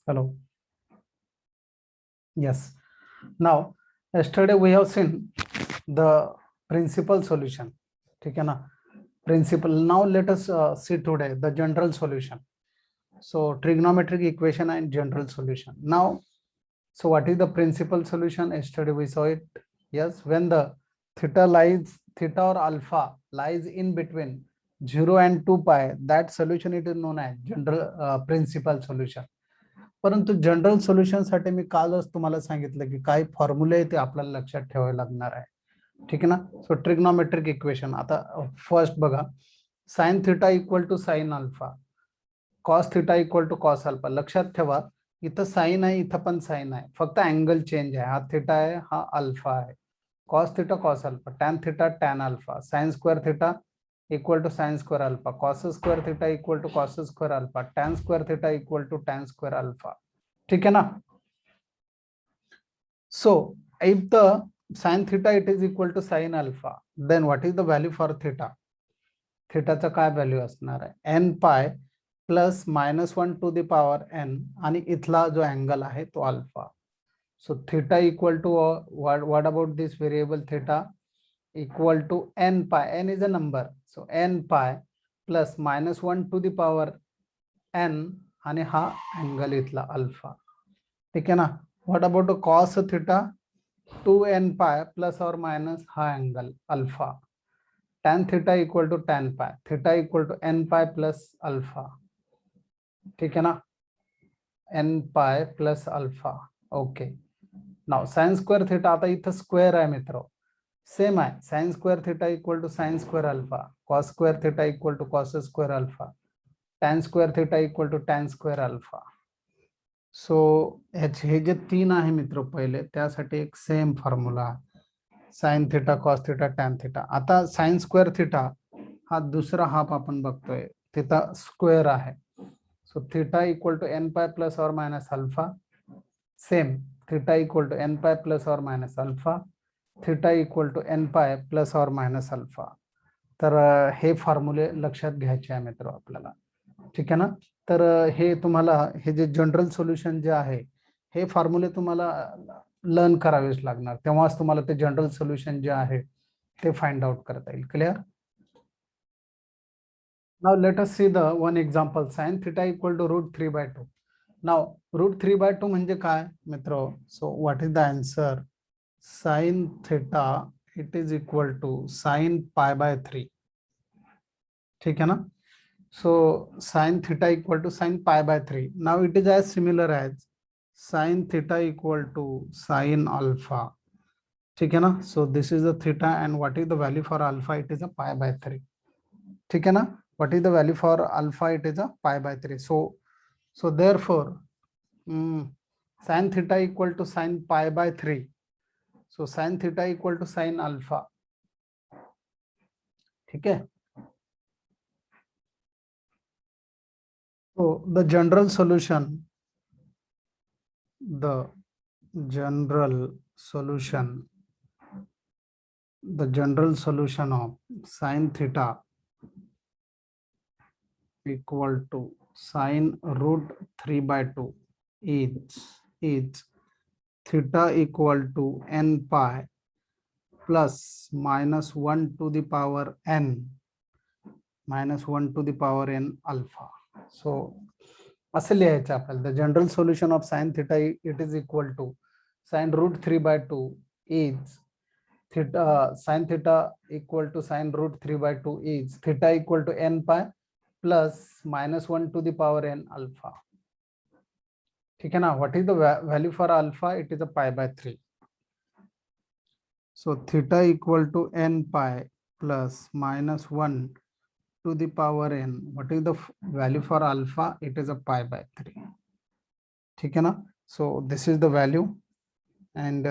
Hello. Yes. Now, yesterday we have seen the principal solution. Okay, na? Principal. Now let us see today the general solution. So trigonometric equation and general solution. Now, so what is the principal solution? Yesterday we saw it. Yes, when the theta or alpha lies in between 0 and 2 pi, that solution it is known as general principal solution. परंतु general solution साठी मी कालच तुम्हाला सांगितलं की काही फॉर्म्युले आहे ते आपल्याला लक्षात ठेवावे लागणार आहे. ठीक आहे ना. सो ट्रिग्नोमेट्रिक इक्वेशन आता फर्स्ट बघा, sine theta equal to sine alpha, cos theta equal to cos alpha. लक्षात ठेवा इथं साइन आहे, इथं पण साइन आहे, फक्त अँगल चेंज आहे. हा थीटा आहे, हा अल्फा आहे. Cos theta cos alpha, tan theta tan alpha, sine square theta equal to sine square alpha, cos square theta equal to cos square alpha, tan square theta equal to tan square alpha. ठीक है ना. So if the sin theta it is equal to sin alpha, then what is the value for theta? थीटाचा काय value असणार आहे? n pi plus -1 to the power n आणि इथला जो angle आहे तो alpha. So theta equal to what about this variable theta equal to n pi. n is a number, so n pi plus -1 to the power n आणि हा angle इथला alpha. ठीक है ना. What about cos theta 2n pi plus or minus हा angle alpha. Tan theta equal to tan pi, theta equal to n pi plus alpha. ठीक है ना, n pi plus alpha. Okay. Now sine square theta, आता इथं square आहे मित्र, same आहे. Sine square theta equal to sine square alpha, cos square theta equal to cos square alpha, tan square theta equal to tan square alpha. So हे जे तीन आहे मित्र, पहिले त्यासाठी एक same formula, sine theta cos theta tan theta. आता sine square theta हा दुसरा हाफ आपण बघतोय, थीटा स्क्वेअर आहे. So theta equal to N pi plus or minus alpha. Same theta equal to N pi plus or minus alpha, theta equal to N pi plus or minus alpha. तर हे फॉर्म्युले लक्षात घ्यायचे आहे मित्र आपल्याला. ठीक आहे ना. तर हे तुम्हाला, हे जे जनरल सोल्युशन जे आहे, हे फॉर्म्युले तुम्हाला लर्न करावेच लागणार, तेव्हाच तुम्हाला ते जनरल सोल्युशन जे आहे ते फाइंड आउट करता येईल. Clear. Now let us see the one example, sine theta equal to √3/2. Now √3/2 म्हणजे काय मित्र? So what is the answer? Sine theta it is equal to sine π/3. ठीक है ना. So sin theta equal to sin π/3. Now it is as similar as sin theta equal to sin alpha. ठीक है ना. So this is the theta and what is the value for alpha? It is a π/3. ठीक है ना. What is the value for alpha? It is a π/3. So therefore sin theta equal to sin π/3. So sin theta equal to sin alpha. ठीक है. So the general solution of sin theta equal to sin √3/2 is theta equal to n pi plus -1 to the power n alpha. So असं लिहायचं आपल्याला, the general solution of sine theta it is equal to sine √3/2 is theta sin theta equal to sin √3/2 is theta equal to n pi plus -1 to the power n alpha. ठीक है ना. what is the value for alpha? It is a π/3. so theta equal to n pi plus -1 to the power n. what is the value for alpha? It is a π/3. ठीक है ना. so this is the value, and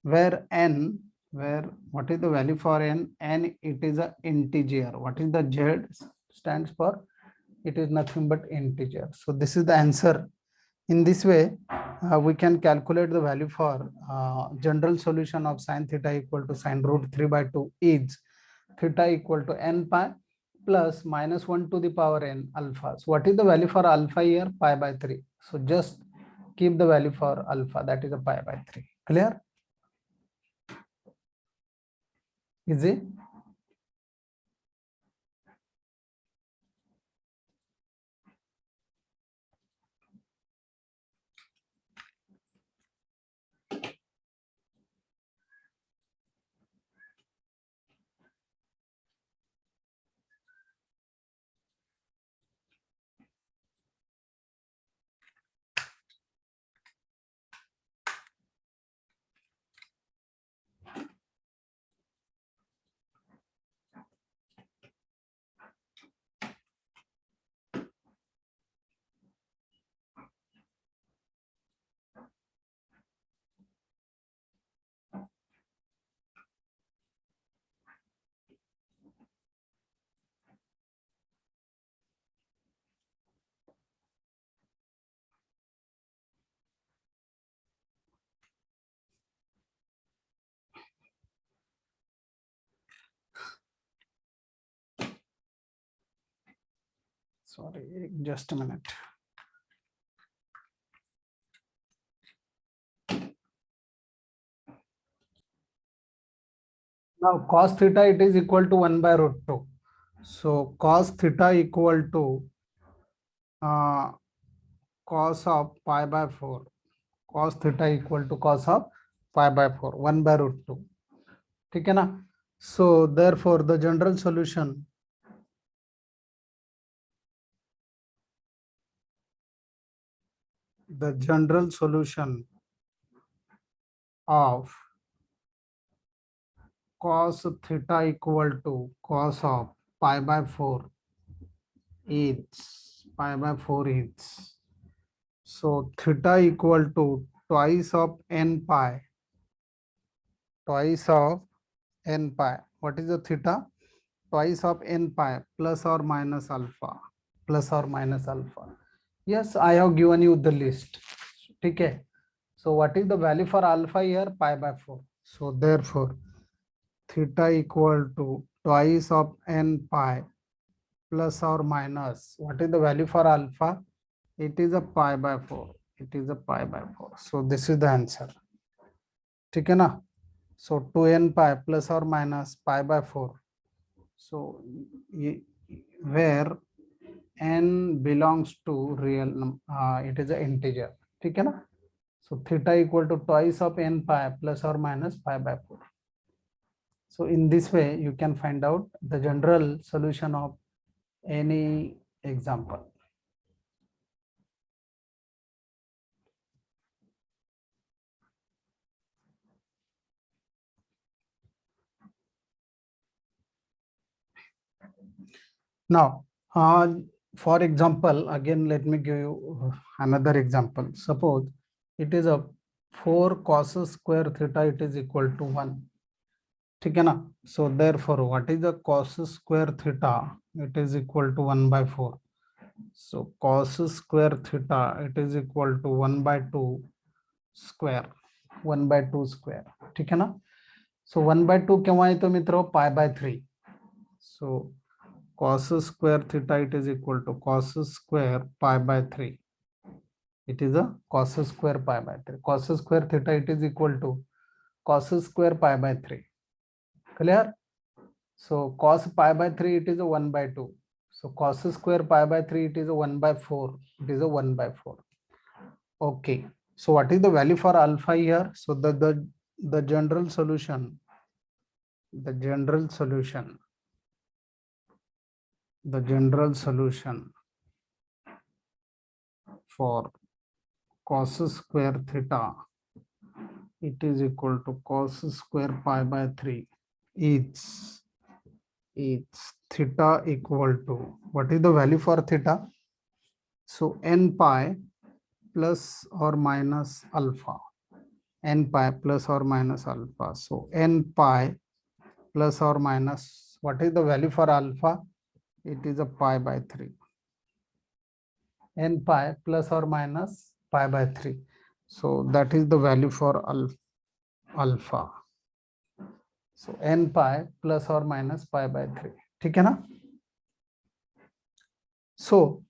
where what is the value for n? N it is a integer. what is the z stands for? It is nothing but integer. So this is the answer. In this way we can calculate the value for general solution of sin theta equal to sin √3/2 is theta equal to n pi plus -1 to the power n alpha. So what is the value for alpha here? π/3. So just keep the value for alpha, that is a pi by 3. Clear? Easy? Sorry, just a minute. Now cos theta, it is equal to 1 by root 2. So cos theta equal to cos of pi by 4. Cos theta equal to cos of pi by 4, 1 by root 2. ठीक है ना? So therefore the general solution, of cos theta equal to cos of pi by 4 is so theta equal to twice of n pi, what is the theta? Twice of n pi plus or minus alpha, Yes, I have given you the list. Okay. So what is the value for alpha here? Pi by 4. So therefore theta equal to twice of n pi plus or minus, what is the value for alpha? It is a pi by 4. So this is the answer. ठीक है ना? So 2n pi plus or minus pi by 4. So where n belongs to real, it is an integer. ठीक है ना? So theta equal to twice of n pi plus or minus pi by 4. So in this way, you can find out the general solution of any example. Now, for example, again, let me give you another example. Suppose it is a 4 cos square theta, it is equal to 1. ठीक है ना? So therefore, what is the cos square theta? It is equal to 1 by 4. So cos square theta, it is equal to 1 by 2 square. 1 by 2 square. ठीक है ना? So 1 by 2 क्यों आए तो मित्रों? Pi by 3. So cos square theta, it is equal to cos square pi by 3. It is a cos square pi by 3. Cos square theta, it is equal to cos square pi by 3. Clear? So cos pi by 3, it is a 1 by 2. So cos square pi by 3, it is a 1 by 4. It is a 1 by 4. Okay. So what is the value for alpha here? So the general solution, for cos square theta, it is equal to cos square pi by 3 is theta equal to, what is the value for theta? So n pi plus or minus alpha. N pi plus or minus alpha. So n pi plus or minus, what is the value for alpha? It is a pi by 3. N pi plus or minus pi by 3. So that is the value for alpha. So n pi plus or minus pi by 3. ठीक है ना? So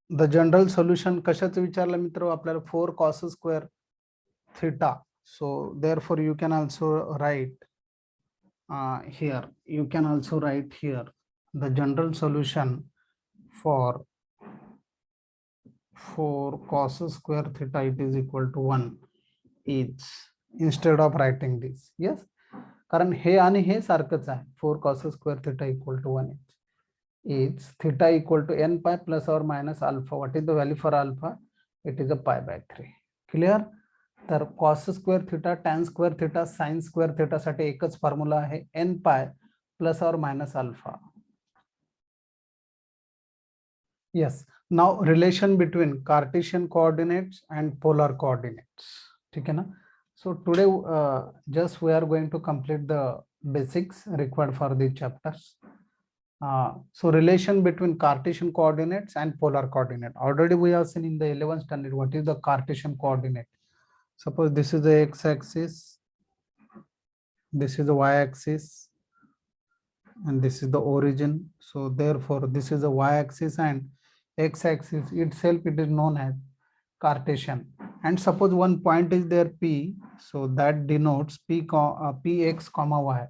the general solution कशाचं विचारलं मित्र आपल्याला 4 cos square theta. So therefore you can also write here, you can also write here the general solution for 4 cos square theta it is equal to 1 is, instead of writing this, yes, कारण हे आणि हे सारखंच आहे. 4 cos square theta equal to 1 is theta equal to n pi plus or minus alpha. What is the value for alpha? It is a pi by 3. Clear? तर cos square theta, tan square theta, sin square theta साठी एकच formula आहे, n pi plus or minus alpha. Yes. Now relation between Cartesian coordinates and polar coordinates. ठीक है ना? So today just we are going to complete the basics required for the chapters. So relation between Cartesian coordinates and polar coordinate. Already we have seen in the 11th standard what is the Cartesian coordinate. Suppose this is the x-axis, this is the y-axis, and this is the origin. So therefore this is the y-axis and x-axis itself it is known as Cartesian. And suppose one point is there P, so that denotes px comma y.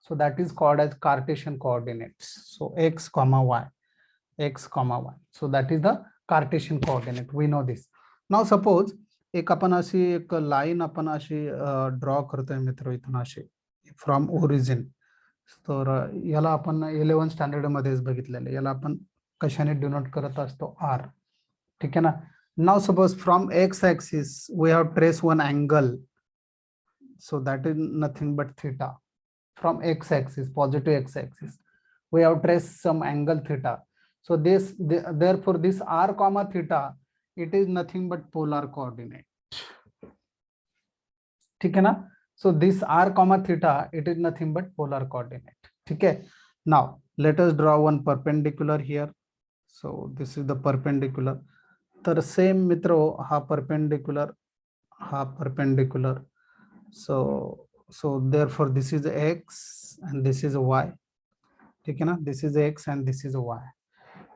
So that is called as Cartesian coordinates. So x comma y, x comma y. So that is the Cartesian coordinate. We know this. Now suppose एक आपण अशी एक line आपण अशी draw करतोय मित्र इथून अशी from origin. तर याला आपण 11th स्टँडर्ड मध्येच बघितलेलं, याला आपण कशाने डिनोट करत असतो आर. ठीक आहे ना. Now suppose from X axis we have trace one angle, so that is nothing but theta. From X axis, positive X axis, we have traced some angle theta. So therefore this r comma theta it is nothing but polar coordinate. ठीक है ना. So this r comma theta it is nothing but polar coordinate. ठीक है. Now let us draw one perpendicular here. So this is the perpendicular. तर same मित्रो हा perpendicular, हा perpendicular. So therefore this is x and this is y. ठीक है ना. This is x and this is y.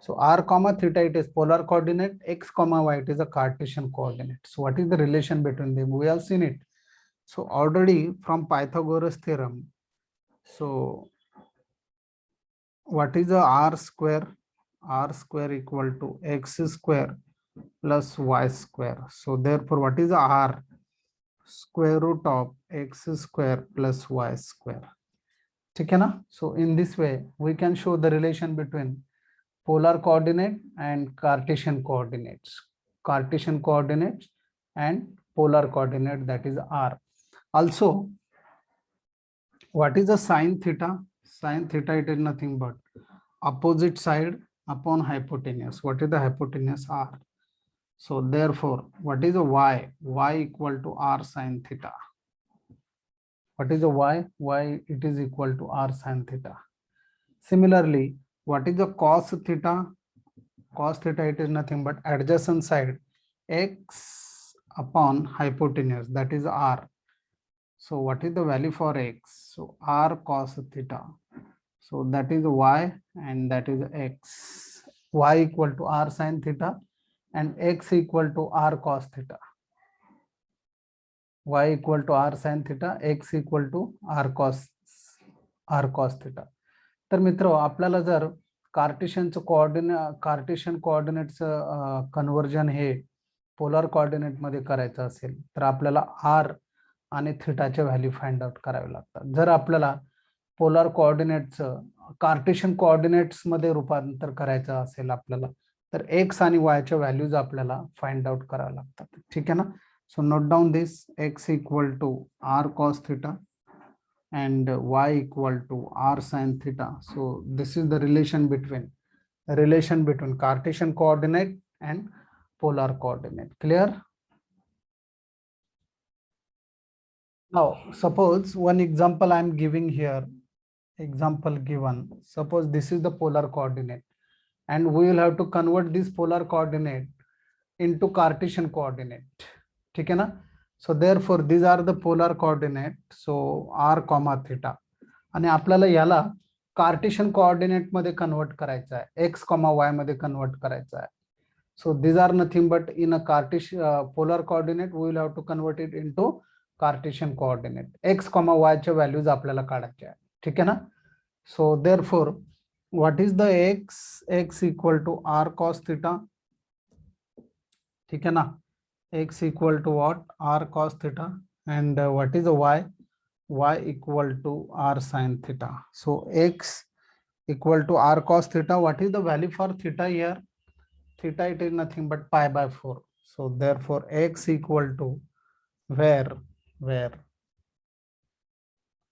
So r comma theta it is polar coordinate, x comma y it is a Cartesian coordinate. So what is the relation between them? We have seen it. So already from Pythagoras theorem, so what is the r square? R square equal to x square plus y square. So therefore what is the r? Square root of x square plus y square. ठीक है ना. So in this way we can show the relation between polar coordinate and Cartesian coordinates. Cartesian coordinates and polar coordinate, that is r. Also what is the sine theta? Sine theta it is nothing but opposite side upon hypotenuse. What is the hypotenuse? R. So therefore what is the y? Y equal to r sine theta. What is the y? Y it is equal to r sine theta. Similarly, what is the cos theta? Cos theta it is nothing but adjacent side x upon hypotenuse, that is r. So what is the value for x? So r cos theta. So that is y and that is x. Y equal to r sin theta and x equal to r cos theta. Y equal to r sin theta, x equal to r cos theta. तर मित्र आपल्याला जर कार्टेशियनचं Cartesian कोऑर्डिनेटचं conversion हे polar coordinate मध्ये करायचं असेल तर आपल्याला are आणि थीटाचे value find out करावे लागतात. जर आपल्याला पोलर कोऑर्डिनेटचं कार्टेशियन कोऑर्डिनेट्स मध्ये रूपांतर करायचं असेल आपल्याला तर एक्स आणि वायच्या व्हॅल्यूज आपल्याला फाइंड आउट करावे लागतात. ठीक आहे ना. So note down this, X equal to R cos theta and y equal to r sin theta. So this is the relation between Cartesian coordinate and polar coordinate. Clear? Now suppose one example I am giving here. Example given. Suppose this is the polar coordinate and we will have to convert this polar coordinate into Cartesian coordinate. ठीक है ना. So therefore these are the polar coordinate. So r comma theta आणि आपल्याला याला Cartesian coordinate मध्ये convert करायचं आहे, x comma y मध्ये कन्वर्ट करायचं आहे. So these are nothing but in a Cartesian polar coordinate, we will have to convert it into Cartesian coordinate. X, y चे values आपल्याला काढायचे आहे. ठीक आहे ना? So therefore, what is the x? X equal to r cos theta. ठीक है ना? X equal to what? R cos theta. And what is the y? Y equal to r sin theta. So x equal to r cos theta. What is the value for theta here? Theta, it is nothing but pi by 4. So therefore x equal to where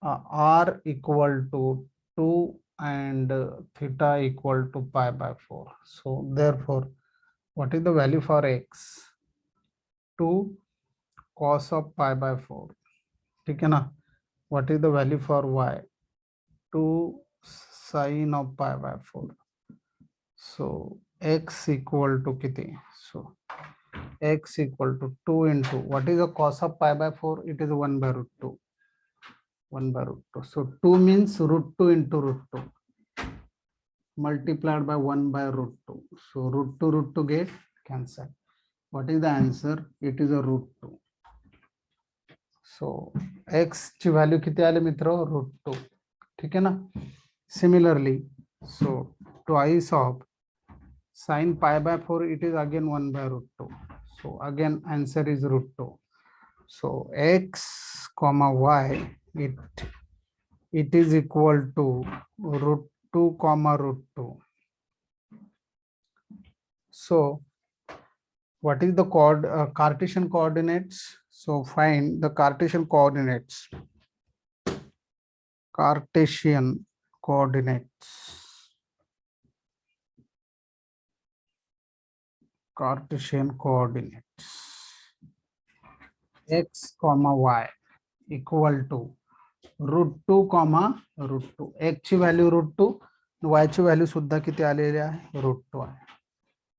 r equal to 2 and theta equal to pi by 4. So therefore what is the value for x? 2 cos of pi by 4. ठीक है ना? What is the value for y? 2 sin of pi by 4. So x equal to किती? So x equal to 2 into what is the cos of pi by 4? It is 1 by root 2. 1 by root 2. So 2 means root 2 into root 2 multiplied by 1 by root 2. So root 2 get cancelled. What is the answer? It is a root 2. So x ची value किती आले मित्र? root 2. ठीक है ना? Similarly, so twice of sin pi by 4, it is again 1 by root 2. So again answer is root 2. So x comma y, it is equal to root 2 comma root 2. So what is the Cartesian coordinates? So find the Cartesian coordinates. Cartesian coordinates. Cartesian coordinates. X comma y equal to root 2 comma root 2. X ची value root 2, y ची value सुद्धा किती आलेली आहे? root 2 आहे.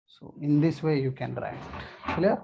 So in this way you can write. Clear?